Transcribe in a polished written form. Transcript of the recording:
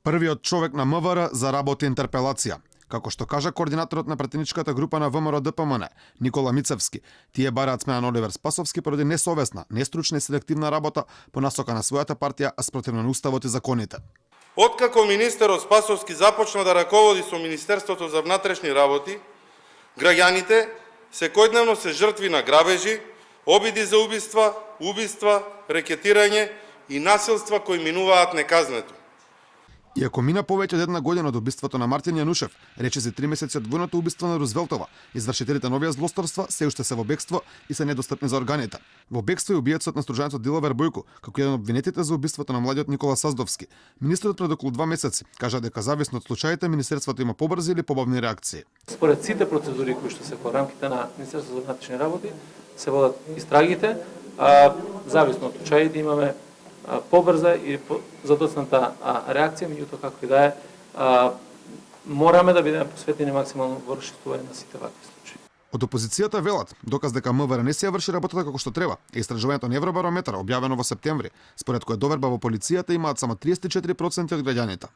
Првиот човек на МВР заработи интерпелација. Како што кажа координаторот на пратеничката група на ВМРО ДПМН, Никола Мицевски, тие бараат смена на Оливер Спасовски поради несовесна, нестручна и селективна работа по насока на својата партија, а спротивно на уставот и законите. Откако министерот Спасовски започна да раководи со Министерството за внатрешни работи, граѓаните секојдневно се жртви на грабежи, обиди за убиства, рекетирање и насилства кои минуваат неказнето. Иако мина повеќе од една година од убиството на Мартин Јанушев, речиси 3 месеци од војното убиство на Рузвелтова, извршителите на овие злосторства се уште се во бегство и се недостапни за органите. Во бегство и убиецот на стружањето Диловер Бојко, како еден од обвинетите за убиството на младиот Никола Саздовски. Министерот пред околу 2 месеци кажа дека зависно од случаите министерството има побрзи или побавни реакции. Според сите процедури кои што се во рамките на Министерството за внатрешни работи се водат истрагите, зависно од случаите имаме побрза и задоцната реакција, меѓутоа како и да е, мораме да бидеме посветени максимално во расчистување на сите вакви случаи. Од опозицијата велат, доказ дека МВР не си ја врши работата како што треба, е истражувањето на Евробарометар објавено во септември, според кое доверба во полицијата имаат само 34% од граѓаните.